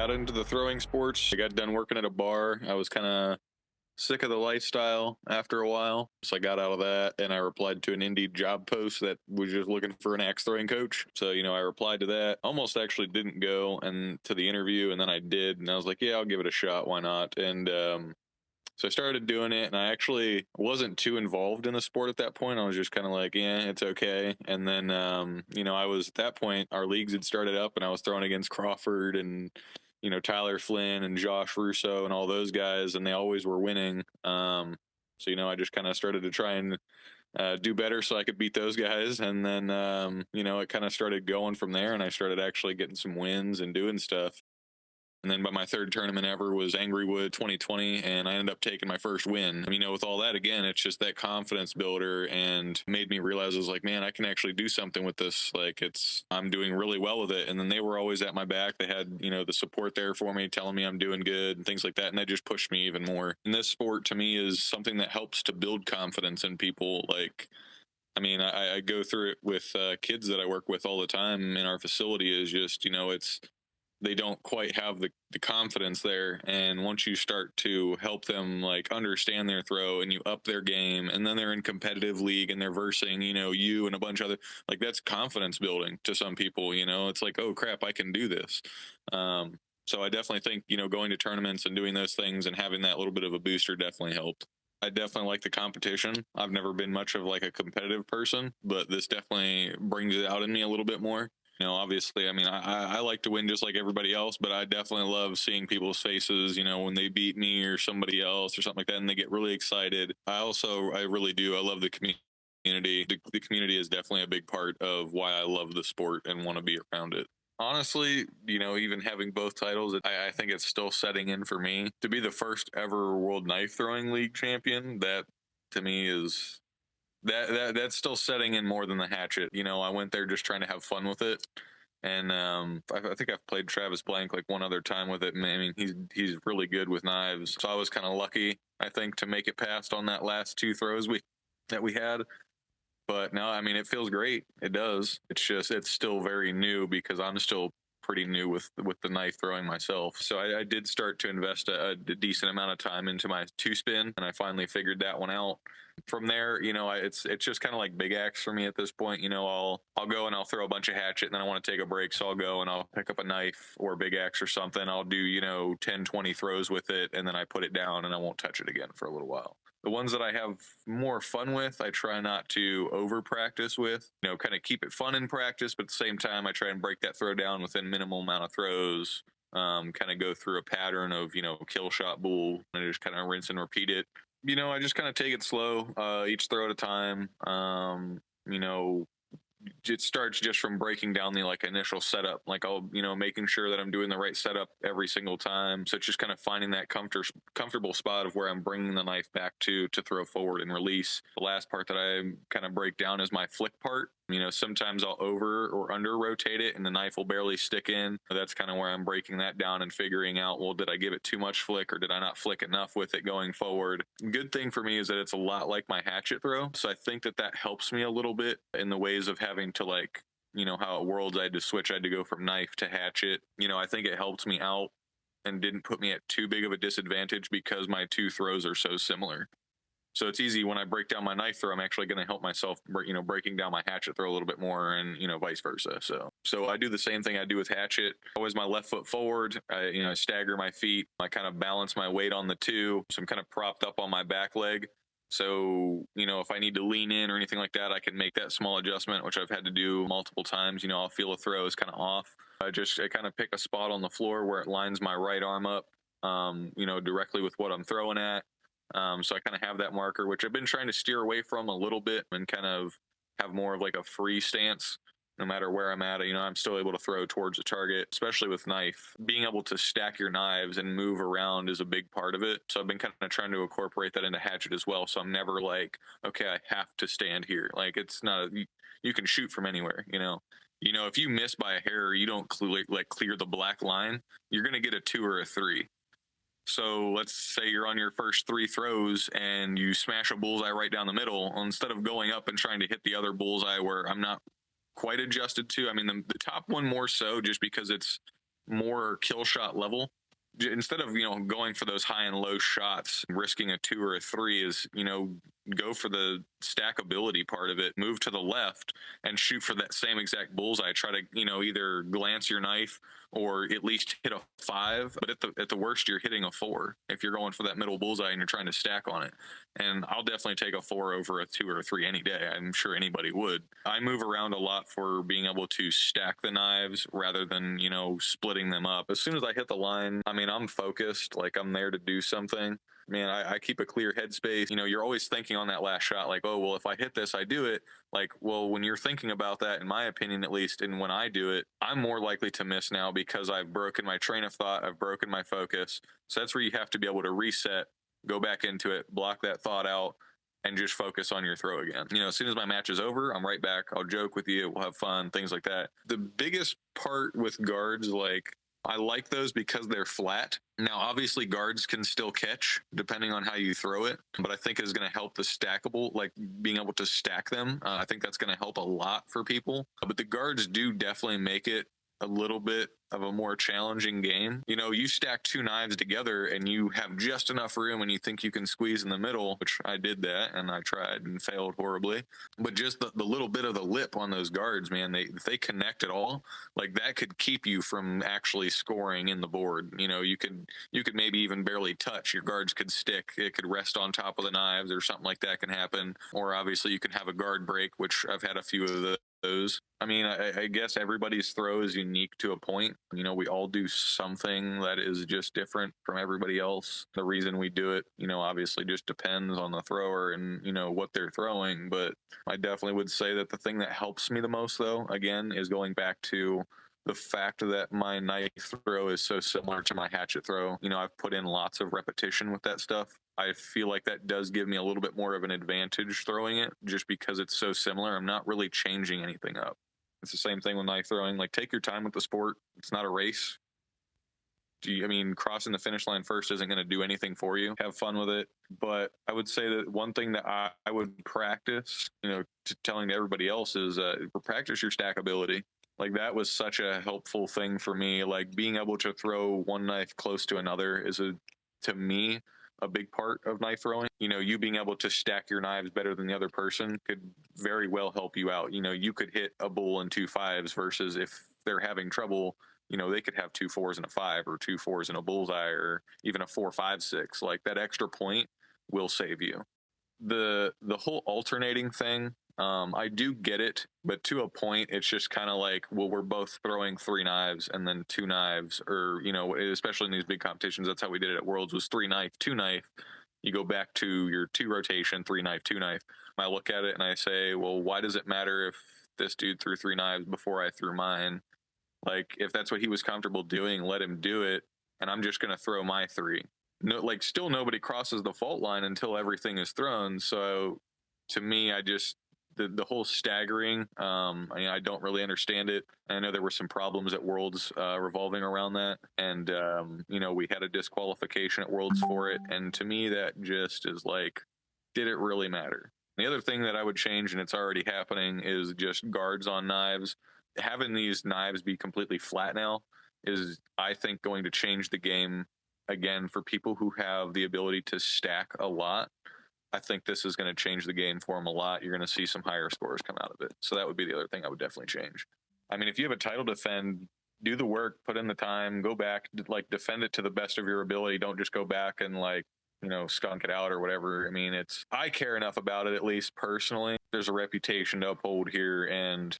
got into the throwing sports. I got done working at a bar. I was kind of sick of the lifestyle after a while. So I got out of that and I replied to an Indeed job post that was just looking for an axe throwing coach. So, I replied to that. Almost actually didn't go and to the interview, and then I did. And I was like, yeah, I'll give it a shot. Why not? And so I started doing it, and I actually wasn't too involved in the sport at that point. I was just kind of like, yeah, it's okay. And then, I was at that point, our leagues had started up, and I was throwing against Crawford and, Tyler Flynn and Josh Russo and all those guys, and they always were winning. So, I just kind of started to try and do better so I could beat those guys. And then, it kind of started going from there, and I started actually getting some wins and doing stuff. And then by my third tournament ever was Angrywood 2020, and I ended up taking my first win. With all that, again, it's just that confidence builder and made me realize I was like, man, I can actually do something with this. Like I'm doing really well with it. And then they were always at my back. They had, the support there for me, telling me I'm doing good and things like that. And that just pushed me even more. And this sport to me is something that helps to build confidence in people. I go through it with kids that I work with all the time in our facility is just, they don't quite have the confidence there. And once you start to help them understand their throw and you up their game, and then they're in competitive league and they're versing, you and a bunch of other, that's confidence building to some people, it's like, oh crap, I can do this. So I definitely think, going to tournaments and doing those things and having that little bit of a booster definitely helped. I definitely like the competition. I've never been much of a competitive person, but this definitely brings it out in me a little bit more. Obviously, I like to win just like everybody else, but I definitely love seeing people's faces, when they beat me or somebody else or something like that, and they get really excited. I really do. I love the community. The community is definitely a big part of why I love the sport and want to be around it. Honestly, even having both titles, I think it's still setting in for me to be the first ever World Knife Throwing League champion. That to me is that's still setting in more than the hatchet. I went there just trying to have fun with it. And I think I've played Travis Blank one other time with it. He's really good with knives. So I was kind of lucky, I think, to make it past on that last two throws that we had. But no, it feels great. It does. It's still very new because I'm still pretty new with the knife throwing myself. So I did start to invest a decent amount of time into my two spin, and I finally figured that one out. From there, it's just kind of like big axe for me at this point. I'll go and I'll throw a bunch of hatchet, and then I want to take a break, so I'll go and I'll pick up a knife or a big axe or something. I'll do 10, 20 throws with it, and then I put it down and I won't touch it again for a little while. The ones that I have more fun with, I try not to over practice with, kind of keep it fun in practice, but at the same time, I try and break that throw down within minimal amount of throws, kind of go through a pattern of, kill shot bull, and just kind of rinse and repeat it. I just kind of take it slow, each throw at a time. It starts just from breaking down the initial setup. I'll, making sure that I'm doing the right setup every single time. So it's just kind of finding that comfortable spot of where I'm bringing the knife back to throw forward and release. The last part that I kind of break down is my flick part. Sometimes I'll over or under rotate it and the knife will barely stick in. That's kind of where I'm breaking that down and figuring out, well, did I give it too much flick or did I not flick enough with it going forward? Good thing for me is that it's a lot like my hatchet throw. So I think that helps me a little bit in the ways of having to how at Worlds I had to switch. I had to go from knife to hatchet. I think it helped me out and didn't put me at too big of a disadvantage because my two throws are so similar. So it's easy when I break down my knife throw, I'm actually going to help myself, breaking down my hatchet throw a little bit more and, vice versa. So I do the same thing I do with hatchet. Always my left foot forward. I stagger my feet. I kind of balance my weight on the two. So I'm kind of propped up on my back leg. So, if I need to lean in or anything like that, I can make that small adjustment, which I've had to do multiple times. I'll feel a throw is kind of off. I kind of pick a spot on the floor where it lines my right arm up, directly with what I'm throwing at. So I kind of have that marker, which I've been trying to steer away from a little bit and kind of have more of a free stance. No matter where I'm at, I'm still able to throw towards the target, especially with knife. Being able to stack your knives and move around is a big part of it. So I've been kind of trying to incorporate that into hatchet as well. So I'm never okay, I have to stand here. It's not, you can shoot from anywhere, if you miss by a hair, or you don't clear the black line, you're going to get a 2 or a 3. So let's say you're on your first 3 throws and you smash a bullseye right down the middle. Instead of going up and trying to hit the other bullseye where I'm not quite adjusted to, the top one more so just because it's more kill shot level. Instead of, going for those high and low shots, risking a 2 or a 3 is, go for the stackability part of it, move to the left and shoot for that same exact bullseye. Try to, either glance your knife or at least hit a 5, but at the worst you're hitting a 4 if you're going for that middle bullseye and you're trying to stack on it. And I'll definitely take a 4 over a 2 or a 3 any day. I'm sure anybody would. I move around a lot for being able to stack the knives rather than, splitting them up. As soon as I hit the line, I mean, I'm focused, like I'm there to do something. Man, I keep a clear headspace. You're always thinking on that last shot, like, oh, well, if I hit this, I do it. Like, well, when you're thinking about that, in my opinion, at least, and when I do it, I'm more likely to miss now because I've broken my train of thought. I've broken my focus. So that's where you have to be able to reset, go back into it, block that thought out, and just focus on your throw again. As soon as my match is over, I'm right back. I'll joke with you. We'll have fun, things like that. The biggest part with guards, like, I like those because they're flat. Now, obviously, guards can still catch depending on how you throw it, but I think it is going to help the stackable, like being able to stack them. I think that's going to help a lot for people. But the guards do definitely make it a little bit of a more challenging game. You stack 2 knives together and you have just enough room and you think you can squeeze in the middle, which I did that and I tried and failed horribly. But just the little bit of the lip on those guards, man, if they connect at all, like that could keep you from actually scoring in the board. You could maybe even barely touch. Your guards could stick. It could rest on top of the knives or something like that can happen. Or obviously you can have a guard break, which I've had a few of those. I mean, I guess everybody's throw is unique to a point. We all do something that is just different from everybody else. The reason we do it, obviously just depends on the thrower and, what they're throwing. But I definitely would say that the thing that helps me the most, though, again, is going back to the fact that my knife throw is so similar to my hatchet throw. I've put in lots of repetition with that stuff. I feel like that does give me a little bit more of an advantage throwing it just because it's so similar. I'm not really changing anything up. It's the same thing with knife throwing. Like, take your time with the sport. It's not a race. Crossing the finish line first isn't going to do anything for you. Have fun with it. But I would say that one thing that I would practice, telling to everybody else is practice your stackability. Like, that was such a helpful thing for me. Like, being able to throw one knife close to another is, to me, a big part of knife throwing. You being able to stack your knives better than the other person could very well help you out. You could hit a bull and 2 5s versus if they're having trouble, they could have 2 4s and a 5 or 2 4s and a bullseye or even a 4 5 6. Like, that extra point will save you. The whole alternating thing, I do get it, but to a point, it's just kind of like, well, we're both throwing 3 knives and then 2 knives, or, especially in these big competitions, that's how we did it at Worlds, was 3 knife, 2 knife. You go back to your 2 rotation, 3 knife, 2 knife. I look at it and I say, well, why does it matter if this dude threw 3 knives before I threw mine? Like, if that's what he was comfortable doing, let him do it, and I'm just going to throw my 3. No, like, still nobody crosses the fault line until everything is thrown. So to me, the whole staggering, I don't really understand it. I know there were some problems at Worlds revolving around that. And, we had a disqualification at Worlds for it. And to me, that just is like, did it really matter? The other thing that I would change, and it's already happening, is just guards on knives. Having these knives be completely flat now is, I think, going to change the game again for people who have the ability to stack a lot. I think this is going to change the game for them a lot. You're going to see some higher scores come out of it. So that would be the other thing I would definitely change. I mean, if you have a title to defend, do the work, put in the time, go back, like, defend it to the best of your ability. Don't just go back and, like, skunk it out or whatever. I mean, I care enough about it, at least personally. There's a reputation to uphold here. And,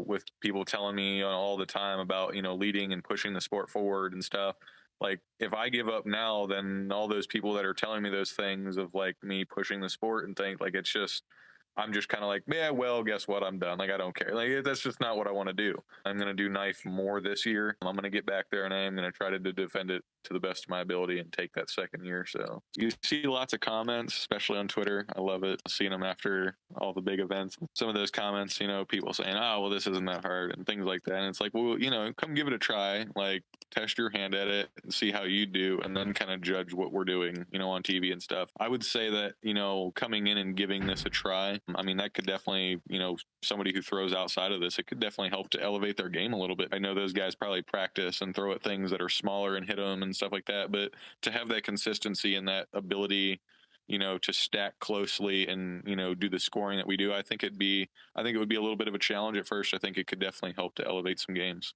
with people telling me all the time about, leading and pushing the sport forward and stuff, like, if I give up now, then all those people that are telling me those things of, like, me pushing the sport and things, like, I'm just kind of like, yeah, well, guess what? I'm done. Like, I don't care. Like, that's just not what I want to do. I'm going to do knife more this year. I'm going to get back there and I am going to try to defend it to the best of my ability and take that second year. So you see lots of comments, especially on Twitter. I love it, seeing them after all the big events. Some of those comments, people saying, oh, well, this isn't that hard and things like that. And it's like, well, come give it a try, like test your hand at it and see how you do, and then kind of judge what we're doing, on TV and stuff. I would say that, coming in and giving this a try, I mean, that could definitely, somebody who throws outside of this, it could definitely help to elevate their game a little bit. I know those guys probably practice and throw at things that are smaller and hit them and stuff like that, but to have that consistency and that ability, to stack closely and, do the scoring that we do, I think it would be a little bit of a challenge at first. I think it could definitely help to elevate some games.